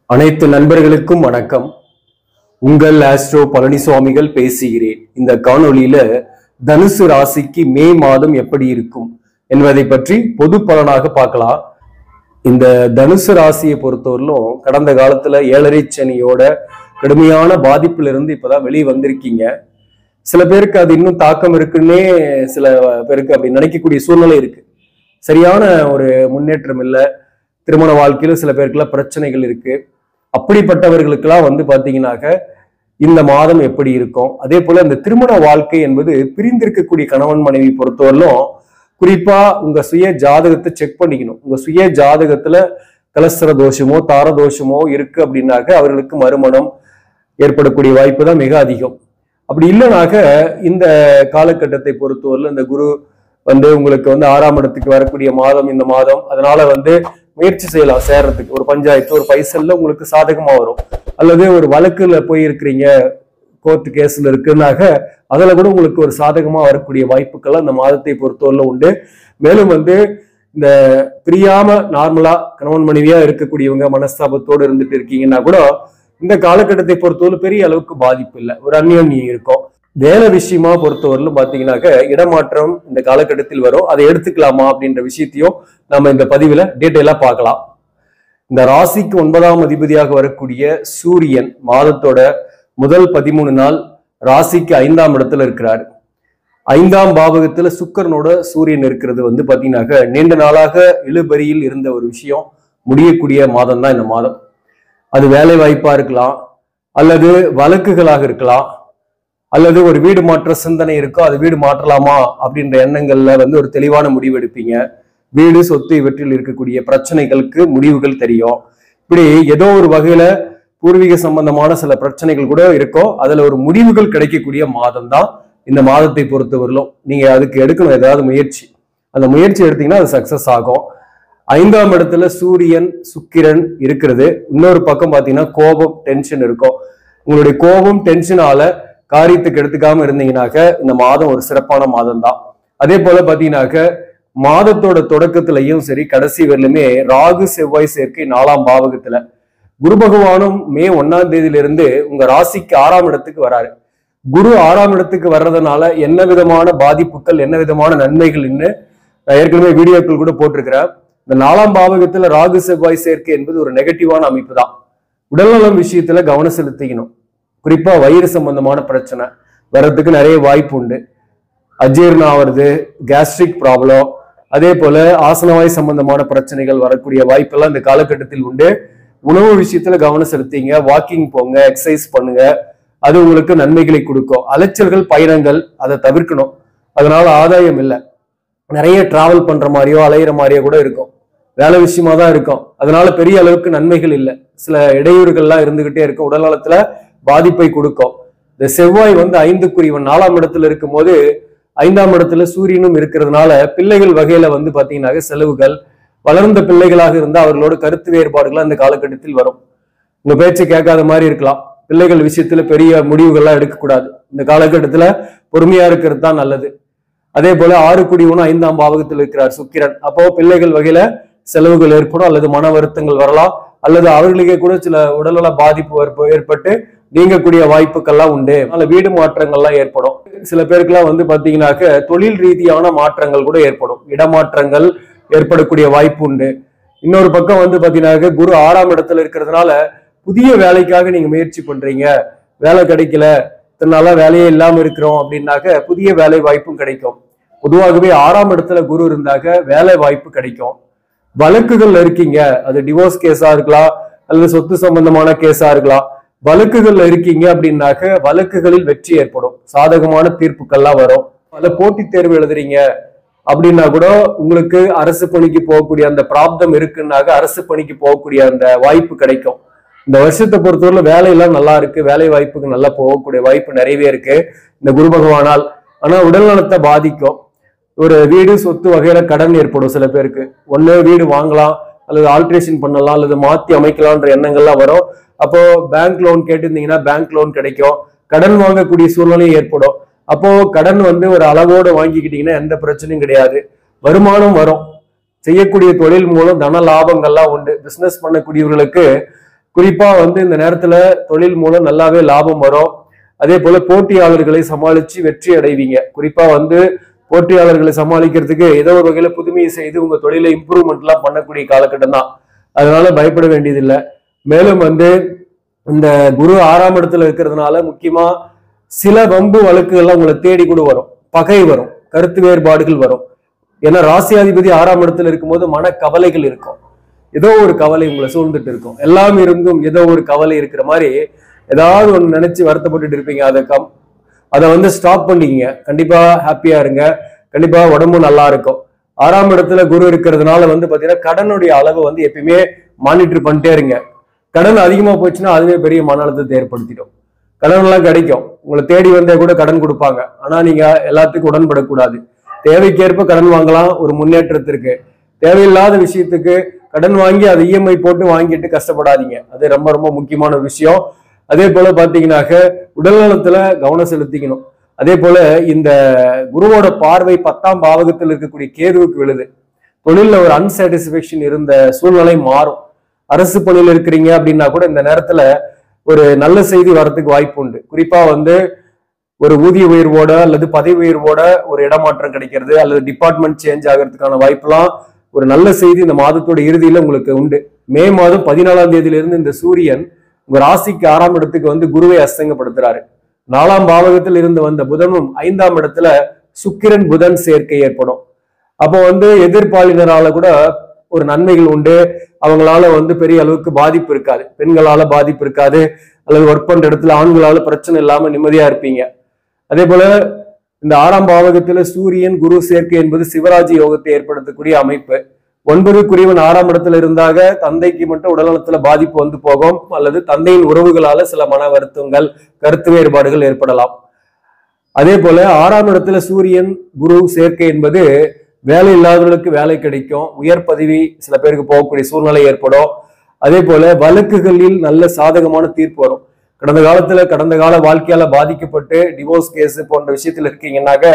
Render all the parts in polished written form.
அனைத்து நண்பர்களுக்கும் வணக்கம். உங்கள் ஆஸ்ட்ரோ பழனிசுவாமிகள் பேசுகிறேன். இந்த காணொளியில தனுசு ராசிக்கு மே மாதம் எப்படி இருக்கும் என்பதை பற்றி பொது பலனாக பார்க்கலாம். இந்த தனுசு ராசியை பொறுத்தவரையிலும் கடந்த காலத்துல 7.5 சனியோட கடுமையான பாதிப்பிலிருந்து இப்பதான் வெளியே வந்திருக்கீங்க. சில பேருக்கு அது இன்னும் தாக்கம் இருக்குன்னே சில பேருக்கு அப்படி நினைக்கக்கூடிய சூழ்நிலை இருக்கு. சரியான ஒரு முன்னேற்றம் இல்லை. திருமண வாழ்க்கையில சில பேருக்குலாம் பிரச்சனைகள் இருக்கு. அப்படிப்பட்டவர்களுக்கெல்லாம் பாத்தீங்கன்னாக்க இந்த மாதம் எப்படி இருக்கும். அதே போல இந்த திருமண வாழ்க்கை என்பது பிரிந்திருக்கக்கூடிய கணவன் மனைவி பொறுத்தவரையிலும் குறிப்பா உங்க சுய ஜாதகத்தை செக் பண்ணிக்கணும். உங்க சுய ஜாதகத்துல கலஸ்தர தோஷமோ தார தோஷமோ இருக்கு அப்படின்னாக்க அவர்களுக்கு மறுமணம் ஏற்படக்கூடிய வாய்ப்பு தான் மிக அதிகம். அப்படி இல்லைனாக்க இந்த காலகட்டத்தை பொறுத்தவரையில இந்த குரு உங்களுக்கு 6ஆம் இடத்துக்கு வரக்கூடிய மாதம் இந்த மாதம். அதனால முயற்சி செய்யலாம் சேர்றதுக்கு. ஒரு பஞ்சாயத்து ஒரு பைசல்ல உங்களுக்கு சாதகமா வரும். அல்லது ஒரு வழக்குல போய் இருக்கிறீங்க, கோர்ட்டு கேஸ்ல இருக்குன்னாக்க அதுல கூட உங்களுக்கு ஒரு சாதகமா வரக்கூடிய வாய்ப்புகள் அந்த மாதத்தை பொறுத்தவரையில உண்டு. மேலும் இந்த பிரியாம நார்மலா கணவன் மனைவியா இருக்கக்கூடியவங்க மனஸ்தாபத்தோடு இருந்துட்டு இருக்கீங்கன்னா கூட இந்த காலகட்டத்தை பொறுத்தவரை பெரிய அளவுக்கு பாதிப்பு இல்லை. ஒரு அந்யோன்யம் இருக்கும். வேலை விஷயமா பொறுத்தவரையிலும் பாத்தீங்கன்னாக்க இடமாற்றம் இந்த காலகட்டத்தில் வரும். அதை எடுத்துக்கலாமா அப்படின்ற விஷயத்தையும் நம்ம இந்த பதிவுல டீட்டெயிலா பார்க்கலாம். இந்த ராசிக்கு 9ஆம் அதிபதியாக வரக்கூடிய சூரியன் மாதத்தோட முதல் 13 நாள் ராசிக்கு 5ஆம் இடத்துல இருக்கிறார். 5ஆம் பாவகத்துல சுக்கிரனோட சூரியன் இருக்கிறது பாத்தீங்கன்னாக்க நீண்ட நாளாக இழுபறியில் இருந்த ஒரு விஷயம் முடியக்கூடிய மாதம் தான் இந்த மாதம். அது வேலை வாய்ப்பா இருக்கலாம், அல்லது வழக்குகளாக இருக்கலாம், அல்லது ஒரு வீடு மாற்ற சிந்தனை இருக்கோ அது வீடு மாற்றலாமா அப்படின்ற எண்ணங்கள்ல ஒரு தெளிவான முடிவு எடுப்பீங்க. வீடு சொத்து இவற்றில் இருக்கக்கூடிய பிரச்சனைகளுக்கு முடிவுகள் தெரியும். இப்படி ஏதோ ஒரு வகையில பூர்வீக சம்பந்தமான சில பிரச்சனைகள் கூட இருக்கும். அதுல ஒரு முடிவுகள் கிடைக்கக்கூடிய மாதம் தான் இந்த மாதத்தை பொறுத்தவரையிலும். நீங்க அதுக்கு எடுக்கணும் ஏதாவது முயற்சி. அந்த முயற்சி எடுத்தீங்கன்னா அது சக்சஸ் ஆகும். 5ஆம் இடத்துல சூரியன் சுக்கிரன் இருக்கிறது. இன்னொரு பக்கம் பாத்தீங்கன்னா கோபம் டென்ஷன் இருக்கும். உங்களுடைய கோபம் டென்ஷனால காரியத்துக்கு எடுத்துக்காம இருந்தீங்கன்னாக்க இந்த மாதம் ஒரு சிறப்பான மாதம் தான். அதே போல பாத்தீங்கன்னாக்க மாதத்தோட தொடக்கத்திலையும் சரி கடைசி வரலுமே ராகு செவ்வாய் சேர்க்கை 4ஆம் பாவகத்துல. குரு பகவானும் மே 1ஆம் தேதியிலிருந்து உங்க ராசிக்கு 6ஆம் இடத்துக்கு வராரு. குரு 6ஆம் இடத்துக்கு வர்றதுனால என்ன விதமான பாதிப்புகள் என்ன விதமான நன்மைகள் ஏற்கனவே வீடியோக்கள் கூட போட்டிருக்கிறேன். இந்த 4ஆம் பாவகத்துல ராகு செவ்வாய் சேர்க்கை என்பது ஒரு நெகட்டிவான அமைப்பு தான். உடல்நலம் விஷயத்துல கவனம் செலுத்திக்கணும். குறிப்பா வயிறு சம்பந்தமான பிரச்சனை வர்றதுக்கு நிறைய வாய்ப்பு உண்டு. அஜீர்ணம் ஆவறது, கேஸ்ட்ரிக் ப்ராப்ளம், அதே போல ஆசனவாய் சம்பந்தமான பிரச்சனைகள் வரக்கூடிய வாய்ப்பெல்லாம் இந்த காலகட்டத்தில் உண்டு. உணவு விஷயத்துல கவனம் செலுத்திங்க. வாக்கிங் போங்க, எக்ஸசைஸ் பண்ணுங்க. அது உங்களுக்கு நன்மைகளை கொடுக்கும். அலைச்சல்கள் பயணங்கள் அதை தவிர்க்கணும். அதனால ஆதாயம் இல்லை. நிறைய டிராவல் பண்ற மாதிரியோ அலையிற மாதிரியோ கூட இருக்கும். வேலை விஷயமா தான் இருக்கும். அதனால பெரிய அளவுக்கு நன்மைகள் இல்லை. சில இடையூறுகள்லாம் இருந்துகிட்டே இருக்கும். உடல் நலத்துல பாதிப்பை கொடுக்கும். இந்த செவ்வாய் 5க்குரியவன் 4ஆம் இடத்துல இருக்கும் போது 5ஆம் இடத்துல சூரியனும் இருக்கிறதுனால பிள்ளைகள் வகையில பாத்தீங்கன்னாக்க செலவுகள், வளர்ந்த பிள்ளைகளாக இருந்தா அவர்களோட கருத்து வேறுபாடுகள் அந்த காலகட்டத்தில் வரும். உங்க பேச்சை கேட்காத மாதிரி இருக்கலாம். பிள்ளைகள் விஷயத்துல பெரிய முடிவுகள்லாம் எடுக்கக்கூடாது. இந்த காலகட்டத்துல பொறுமையா இருக்கிறது தான் நல்லது. அதே போல 6க்குரியவனும் 5ஆம் பாவகத்தில் இருக்கிறார் சுக்கிரன். அப்போ பிள்ளைகள் வகையில செலவுகள் ஏற்படும், அல்லது மன வருத்தங்கள் வரலாம், அல்லது அவர்களுக்கே கூட சில உடல்நல பாதிப்பு ஏற்பட்டு நீங்கக்கூடிய வாய்ப்புகள்லாம் உண்டு. அதனால வீடு மாற்றங்கள்லாம் ஏற்படும். சில பேருக்குலாம் பாத்தீங்கன்னாக்க தொழில் ரீதியான மாற்றங்கள் கூட ஏற்படும். இடமாற்றங்கள் ஏற்படக்கூடிய வாய்ப்பு உண்டு. இன்னொரு பக்கம் பாத்தீங்கன்னாக்க குரு 6ஆம் இடத்துல இருக்கிறதுனால புதிய வேலைக்காக நீங்க முயற்சி பண்றீங்க, வேலை கிடைக்கல, இதனால வேலையே இல்லாம இருக்கிறோம் அப்படின்னாக்க புதிய வேலை வாய்ப்பும் கிடைக்கும். பொதுவாகவே 6ஆம் இடத்துல குரு இருந்தாக்க வேலை வாய்ப்பு கிடைக்கும். வழக்குகள்ல இருக்கீங்க, அது டிவோர்ஸ் கேஸா இருக்கலாம், அல்லது சொத்து சம்பந்தமான கேஸா இருக்கலாம். வழக்குகள்ல இருக்கீங்க அப்படின்னாக்க வழக்குகளில் வெற்றி ஏற்படும். சாதகமான தீர்ப்புகள்லாம் வரும். அதுல போட்டித் தேர்வு எழுதுறீங்க அப்படின்னா கூட உங்களுக்கு அரசு பணிக்கு போகக்கூடிய அந்த பிராப்தம் இருக்குன்னாக்க அரசு பணிக்கு போகக்கூடிய அந்த வாய்ப்பு கிடைக்கும். இந்த வருஷத்தை பொறுத்தவரை வேலையெல்லாம் நல்லா இருக்கு. வேலை வாய்ப்புக்கு நல்லா போகக்கூடிய வாய்ப்பு நிறையவே இருக்கு இந்த குரு பகவானால். ஆனா உடல் நலத்தை பாதிக்கும். ஒரு வீடு சொத்து வகையில கடன் ஏற்படும். சில பேருக்கு ஒண்ணு வீடு வாங்கலாம், அல்லது ஆல்ட்ரேஷன் பண்ணலாம், அல்லது மாத்தி அமைக்கலாம்ன்ற எண்ணங்கள்லாம் வரும். அப்போ பேங்க் லோன் கேட்டிருந்தீங்கன்னா பேங்க் லோன் கிடைக்கும். கடன் வாங்கக்கூடிய சூழ்நிலையும் ஏற்படும். அப்போ கடன் ஒரு அளவோடு வாங்கிக்கிட்டீங்கன்னா எந்த பிரச்சனையும் கிடையாது. வருமானம் வரும். செய்யக்கூடிய தொழில் மூலம் தன லாபங்கள்லாம் உண்டு. பிசினஸ் பண்ணக்கூடியவர்களுக்கு குறிப்பா வந்து இந்த நேரத்துல தொழில் மூலம் நல்லாவே லாபம் வரும். அதே போல போட்டியாளர்களை சமாளிச்சு வெற்றி அடைவீங்க. குறிப்பா வந்து போட்டியாளர்களை சமாளிக்கிறதுக்கு ஏதோ ஒரு வகையில புதுமையை செய்து உங்க தொழிலை இம்ப்ரூவ்மெண்ட் எல்லாம் பண்ணக்கூடிய காலகட்டம் தான். அதனால பயப்பட வேண்டியதில்லை. மேலும் வந்து இந்த குரு 6ஆம் இடத்துல இருக்கிறதுனால முக்கியமா சில வம்பு வழக்குகள்லாம் உங்களை தேடி கூட வரும், பகை வரும், கருத்து வேறுபாடுகள் வரும். ஏன்னா ராசியாதிபதி 6ஆம் இடத்துல இருக்கும்போது மன கவலைகள் இருக்கும். ஏதோ ஒரு கவலை உங்களை சூழ்ந்துட்டு இருக்கும். எல்லாம் இருந்தும் ஏதோ ஒரு கவலை இருக்கிற மாதிரி ஏதாவது ஒன்று நினைச்சு வருத்தப்பட்டுட்டு இருப்பீங்க. அதை வந்து ஸ்டாப் பண்ணிக்கிங்க. கண்டிப்பா ஹாப்பியா இருங்க. கண்டிப்பா உடம்பும் நல்லா இருக்கும். 6ஆம் இடத்துல குரு இருக்கிறதுனால வந்து பாத்தீங்கன்னா கடனுடைய அளவு வந்து எப்பயுமே மானிட்டர் பண்ணிட்டே இருங்க. கடன் அதிகமா போச்சுன்னா அதுவே பெரிய மன அழுத்தத்தை ஏற்படுத்திடும். கடன் எல்லாம் கிடைக்கும், உங்களை தேடி வந்தே கூட கடன் கொடுப்பாங்க. ஆனா நீங்க எல்லாத்துக்கும் உடன்படக்கூடாது. தேவைக்கேற்ப கடன் வாங்கலாம் ஒரு முன்னேற்றத்திற்கு. தேவையில்லாத விஷயத்துக்கு கடன் வாங்கி அதை இஎம்ஐ போட்டு வாங்கிட்டு கஷ்டப்படாதீங்க. அது ரொம்ப ரொம்ப முக்கியமான ஒரு விஷயம். அதே போல பாத்தீங்கன்னாக்க உடல் நலத்துல கவனம் செலுத்திக்கணும். அதே போல இந்த குருவோட பார்வை 10ஆம் பாவகத்தில் இருக்கக்கூடிய கேதுவுக்கு விழுது. தொழில ஒரு அன்சாட்டிஸ்பேக்ஷன் இருந்த சூழ்நிலை மாறும். அரசு பணியில் இருக்கிறீங்க அப்படின்னா கூட இந்த நேரத்துல ஒரு நல்ல செய்தி வரத்துக்கு வாய்ப்பு உண்டு. குறிப்பா வந்து ஒரு ஊதிய உயர்வோட அல்லது பதவி உயர்வோட ஒரு இடமாற்றம் கிடைக்கிறது, அல்லது டிபார்ட்மெண்ட் சேஞ்ச் ஆகிறதுக்கான வாய்ப்புலாம் ஒரு நல்ல செய்தி இந்த மாதத்தோட இறுதியில உங்களுக்கு உண்டு. மே மாதம் 14ஆம் தேதியிலிருந்து இந்த சூரியன் உங்க ராசிக்கு 6ஆம் இடத்துக்கு வந்து குருவை அஸ்தங்கப்படுத்துறாரு. 4ஆம் பாவகத்தில் இருந்து வந்த புதனும் 5ஆம் இடத்துல சுக்கிரன் புதன் சேர்க்கை ஏற்படும். அப்போ வந்து எதிர்ப்பாளினரால கூட ஒரு நன்மைகள் உண்டு. அவங்களால வந்து பெரிய அளவுக்கு பாதிப்பு இருக்காது. பெண்களால பாதிப்பு இருக்காது, அல்லது ஒர்க் பண்ற இடத்துல ஆண்களால பிரச்சனை இல்லாம நிம்மதியா இருப்பீங்க. அதே போல இந்த 6ஆம் பாவகத்துல சூரியன் குரு சேர்க்கை என்பது சிவராஜ் யோகத்தை ஏற்படுத்தக்கூடிய அமைப்பு. 9 6ஆம் இடத்துல இருந்தாக தந்தைக்கு மட்டும் உடல்நலத்துல பாதிப்பு வந்து போகும், அல்லது தந்தையின் உறவுகளால சில மன வருத்தங்கள், கருத்து வேறுபாடுகள் ஏற்படலாம். அதே போல 6ஆம் இடத்துல சூரியன் குரு சேர்க்கை என்பது வேலை இல்லாதவர்களுக்கு வேலை கிடைக்கும், உயர் பதவி சில பேருக்கு போகக்கூடிய சூழ்நிலை ஏற்படும். அதே போல வழக்குகளில் நல்ல சாதகமான தீர்ப்பு வரும். கடந்த கால வாழ்க்கையால பாதிக்கப்பட்டு டிவோர்ஸ் கேஸ் போன்ற விஷயத்துல இருக்கீங்கன்னாக்க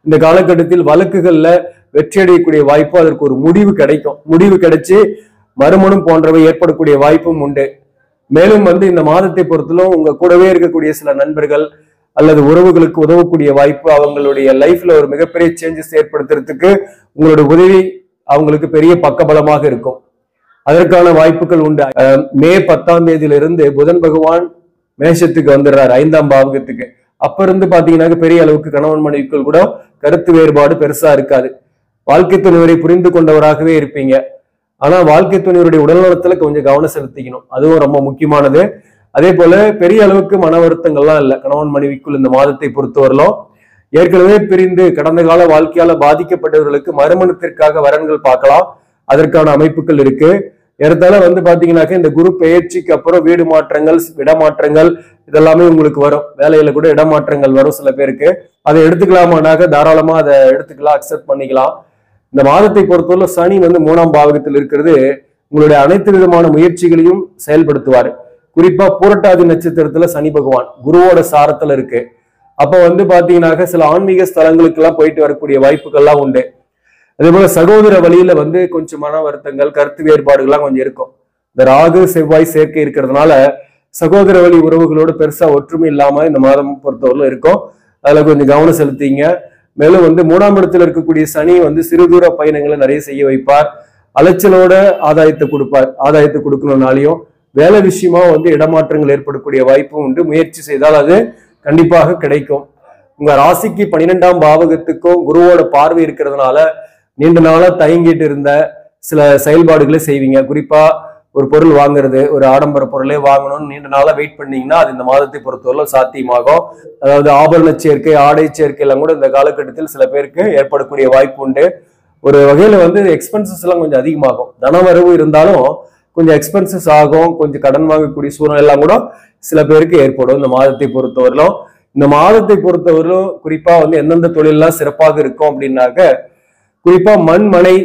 இந்த காலகட்டத்தில் வழக்குகள்ல வெற்றி அடையக்கூடிய வாய்ப்பு, அதற்கு ஒரு முடிவு கிடைக்கும். முடிவு கிடைச்சு மறுமணம் போன்றவை ஏற்படக்கூடிய வாய்ப்பும் உண்டு. மேலும் வந்து இந்த மாதத்தை பொறுத்தலும் உங்க கூடவே இருக்கக்கூடிய சில நண்பர்கள் அல்லது உறவுகளுக்கு உதவக்கூடிய வாய்ப்பு, அவங்களுடைய லைஃப்ல ஒரு மிகப்பெரிய சேஞ்சஸ் ஏற்படுத்துறதுக்கு உங்களுடைய உதவி அவங்களுக்கு பெரிய பக்கபலமாக இருக்கும். அதற்கான வாய்ப்புகள் உண்டு. மே 10ஆம் தேதியிலிருந்து புதன் பகவான் மேஷத்துக்கு வந்துடுறாரு, 5ஆம் பாவகத்துக்கு. அப்ப இருந்து பாத்தீங்கன்னா பெரிய அளவுக்கு கணவன் மனைவிக்குள் கூட கருத்து வேறுபாடு பெருசா இருக்காது. வாழ்க்கை துணைவரை புரிந்து கொண்டவராகவே இருப்பீங்க. ஆனா வாழ்க்கை துணைவருடைய உடல்நலத்துல கொஞ்சம் கவனம் செலுத்திக்கணும், அதுவும் ரொம்ப முக்கியமானது. அதே போல பெரிய அளவுக்கு மன வருத்தங்கள்லாம் இல்லை கணவன் மனைவிக்குள் இந்த மாதத்தை பொறுத்தவரையிலும். ஏற்கனவே பிரிந்து கடந்த கால வாழ்க்கையால பாதிக்கப்பட்டவர்களுக்கு மறுமணத்திற்காக வரன்கள் பார்க்கலாம். அதற்கான அமைப்புகள் இருக்கு. ஏறத்தாழ வந்து பாத்தீங்கன்னாக்க இந்த குரு பெயர்ச்சிக்கு அப்புறம் வீடு மாற்றங்கள், இடமாற்றங்கள் இதெல்லாமே உங்களுக்கு வரும். வேலையில கூட இடமாற்றங்கள் வரும் சில பேருக்கு. அதை எடுத்துக்கலாமானாக்க தாராளமா அதை எடுத்துக்கலாம், அக்செப்ட் பண்ணிக்கலாம். இந்த மாதத்தை பொறுத்தவரை சனி வந்து 3ஆம் பாவகத்தில் இருக்கிறது உங்களுடைய அனைத்து விதமான முயற்சிகளையும் செயல்படுத்துவாரு. குறிப்பா பூரட்டாதி நட்சத்திரத்துல சனி பகவான் குருவோட சாரத்துல இருக்கு. அப்ப வந்து பாத்தீங்கன்னாக்க சில ஆன்மீக ஸ்தலங்களுக்கு எல்லாம் போயிட்டு வரக்கூடிய வாய்ப்புகள்லாம் உண்டு. அதே போல சகோதர வழியில வந்து கொஞ்சம் மன வருத்தங்கள், கருத்து வேறுபாடுகள்லாம் கொஞ்சம் இருக்கும். இந்த ராகு செவ்வாய் சேர்க்கை இருக்கிறதுனால சகோதர வழி உறவுகளோடு பெருசா ஒற்றுமை இல்லாம இந்த மாதம் பொறுத்தவரையிலும் இருக்கும். அதுல கொஞ்சம் கவனம் செலுத்திங்க. மேலும் வந்து 3ஆம் இடத்துல இருக்கக்கூடிய சனி வந்து சிறு தூர பயணங்களை நிறைய செய்ய வைப்பார். அலைச்சலோட ஆதாயத்தை கொடுப்பார். ஆதாயத்தை கொடுக்கணும்னாலையும் வேலை விஷயமா வந்து இடமாற்றங்கள் ஏற்படக்கூடிய வாய்ப்பும் உண்டு. முயற்சி செய்தால் அது கண்டிப்பாக கிடைக்கும். உங்க ராசிக்கு 12ஆம் பாவகத்துக்கும் குருவோட பார்வை இருக்கிறதுனால நீண்ட நாளா தயங்கிட்டு இருந்த சில செயல்பாடுகளை செய்வீங்க. குறிப்பா ஒரு பொருள் வாங்குறது, ஒரு ஆடம்பர பொருளே வாங்கணும்னு நீண்ட நாளா வெயிட் பண்ணீங்கன்னா அது இந்த மாதத்தை பொறுத்தவரை சாத்தியமாகும். அதாவது ஆபரண சேர்க்கை, ஆடை சேர்க்கை எல்லாம் கூட இந்த காலகட்டத்தில் சில பேருக்கு ஏற்படக்கூடிய வாய்ப்பு உண்டு. ஒரு வகையில வந்து எக்ஸ்பென்சஸ் எல்லாம் கொஞ்சம் அதிகமாகும். தனவரவு இருந்தாலும் கொஞ்சம் எக்ஸ்பென்சஸ் ஆகும். கொஞ்சம் கடன் வாங்கக்கூடிய சூழ்நிலை எல்லாம் கூட சில பேருக்கு ஏற்படும் இந்த மாதத்தை பொறுத்தவரையிலும். இந்த மாதத்தை பொறுத்தவரையிலும் குறிப்பா வந்து எந்தெந்த தொழிலெல்லாம் சிறப்பாக இருக்கும் அப்படின்னாக்க, குறிப்பா மண் மனை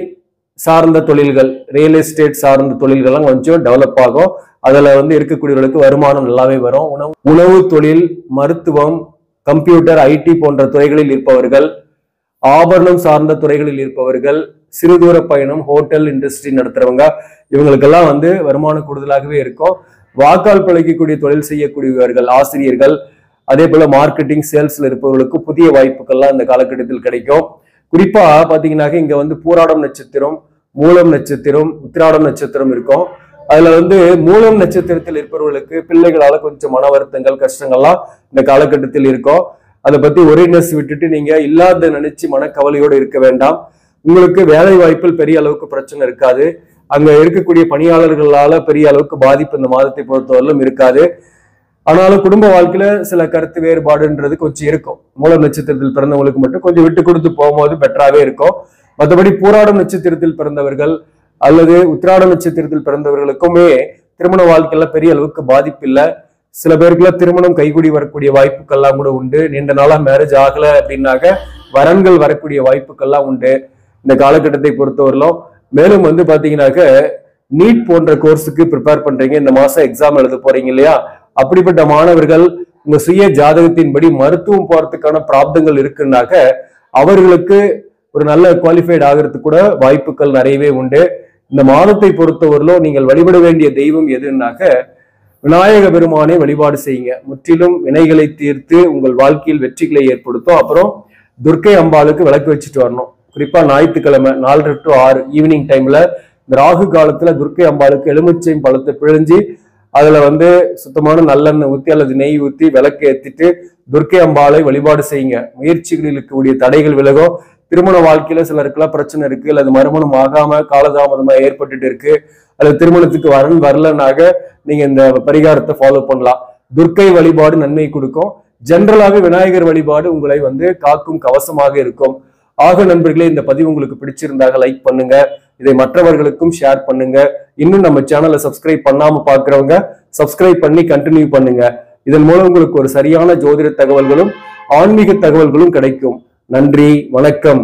சார்ந்த தொழில்கள், ரியல் எஸ்டேட் சார்ந்த தொழில்கள்லாம் கொஞ்சம் டெவலப் ஆகும். அதுல வந்து இருக்கக்கூடியவர்களுக்கு வருமானம் நல்லாவே வரும். உணவு தொழில், மருத்துவம், கம்ப்யூட்டர், ஐடி போன்ற துறைகளில் இருப்பவர்கள், ஆபரணம் சார்ந்த துறைகளில் இருப்பவர்கள், சிறுதூர பயணம், ஹோட்டல் இண்டஸ்ட்ரி நடத்துறவங்க, இவங்களுக்கெல்லாம் வந்து வருமானம் கூடுதலாகவே இருக்கும். வாக்கால் பிழைக்கக்கூடிய தொழில் செய்யக்கூடியவர்கள், ஆசிரியர்கள், அதே போல மார்க்கெட்டிங் சேல்ஸ்ல இருப்பவர்களுக்கு புதிய வாய்ப்புகள்லாம் இந்த காலகட்டத்தில் கிடைக்கும். குறிப்பா பாத்தீங்கன்னாக்க இங்க வந்து பூராடம் நட்சத்திரம், மூலம் நட்சத்திரம், உத்திராடம் நட்சத்திரம் இருக்கும். அதுல வந்து மூலம் நட்சத்திரத்தில் இருப்பவர்களுக்கு பிள்ளைகளால கொஞ்சம் மன வருத்தங்கள், கஷ்டங்கள்லாம் இந்த காலகட்டத்தில் இருக்கும். அதை பத்தி ஒரேனஸ் விட்டுட்டு நீங்க இல்லாத நினைச்சு மனக்கவலையோடு இருக்க வேண்டாம். உங்களுக்கு வேலை வாய்ப்பில் பெரிய அளவுக்கு பிரச்சனை இருக்காது. அங்க இருக்கக்கூடிய பணியாளர்களால பெரிய அளவுக்கு பாதிப்பு இந்த மாதத்தை பொறுத்தவரையிலும் இருக்காது. ஆனாலும் குடும்ப வாழ்க்கையில சில கருத்து வேறுபாடுன்றது கொஞ்சம் இருக்கும். மூலம் நட்சத்திரத்தில் பிறந்தவங்களுக்கு மட்டும் கொஞ்சம் விட்டு கொடுத்து போகும்போது பெட்டராகவே இருக்கும். மற்றபடி பூராடம் நட்சத்திரத்தில் பிறந்தவர்கள் அல்லது உத்திராட நட்சத்திரத்தில் பிறந்தவர்களுக்குமே திருமண வாழ்க்கையில பெரிய அளவுக்கு பாதிப்பு இல்லை. சில பேருக்குள்ள திருமணம் கைகூடி வரக்கூடிய வாய்ப்புகள்லாம் கூட உண்டு. நீண்ட நாளா மேரேஜ் ஆகல அப்படின்னாக்க வரன்கள் வரக்கூடிய வாய்ப்புகள்லாம் உண்டு இந்த காலகட்டத்தை பொறுத்தவரையிலும். மேலும் வந்து பாத்தீங்கன்னாக்க நீட் போன்ற கோர்ஸுக்கு ப்ரிப்பேர் பண்றீங்க, இந்த மாசம் எக்ஸாம் எழுத போறீங்க இல்லையா? அப்படிப்பட்ட மாணவர்கள் உங்க சுய ஜாதகத்தின்படி மருத்துவம் போறதுக்கான பிராப்தங்கள் இருக்குன்னாக்க அவர்களுக்கு ஒரு நல்ல குவாலிஃபைட் ஆகிறதுக்கு கூட வாய்ப்புகள் நிறையவே உண்டு. இந்த மாதத்தை பொறுத்தவரையிலும் நீங்கள் வழிபட வேண்டிய தெய்வம் எதுன்னாக்க விநாயக பெருமானை வழிபாடு செய்யுங்க. முற்றிலும் வினைகளை தீர்த்து உங்கள் வாழ்க்கையில் வெற்றிகளை ஏற்படுத்தும். அப்புறம் துர்க்கை அம்பாளுக்கு விளக்கு வச்சுட்டு வரணும். குறிப்பா ஞாயிற்றுக்கிழமை 4 to 6 ஈவினிங் டைம்ல இந்த ராகு காலத்துல துர்க்கை அம்பாளுக்கு எலுமிச்சையும் பழத்தை பிழிஞ்சு அதுல வந்து சுத்தமான நல்லெண்ணெய் ஊத்தி அல்லது நெய் ஊத்தி விளக்கு ஏத்திட்டு துர்க்கை அம்பாளை வழிபாடு செய்யுங்க. முயற்சிகளில் இருக்கக்கூடிய தடைகள் விலகும். திருமண வாழ்க்கையில சிலருக்குலாம் பிரச்சனை இருக்கு, அல்லது மறுமணம் ஆகாம காலதாமதமா ஏற்பட்டுட்டு இருக்கு, அல்லது திருமணத்துக்கு வரலனாக நீங்க இந்த பரிகாரத்தை ஃபாலோ பண்ணலாம். துர்க்கை வழிபாடு நன்மை கொடுக்கும். ஜென்ரலாக விநாயகர் வழிபாடு உங்களை வந்து காக்கும் கவசமாக இருக்கும். ஆக நண்பர்களே, இந்த பதிவு உங்களுக்கு பிடிச்சிருந்தாக லைக் பண்ணுங்க, இதை மற்றவர்களுக்கும் ஷேர் பண்ணுங்க. இன்னும் நம்ம சேனலை சப்ஸ்கிரைப் பண்ணாம பாக்குறவங்க சப்ஸ்கிரைப் பண்ணி கண்டினியூ பண்ணுங்க. இதன் மூலம் உங்களுக்கு ஒரு சரியான ஜோதிட தகவல்களும் ஆன்மீக தகவல்களும் கிடைக்கும். நன்றி, வணக்கம்.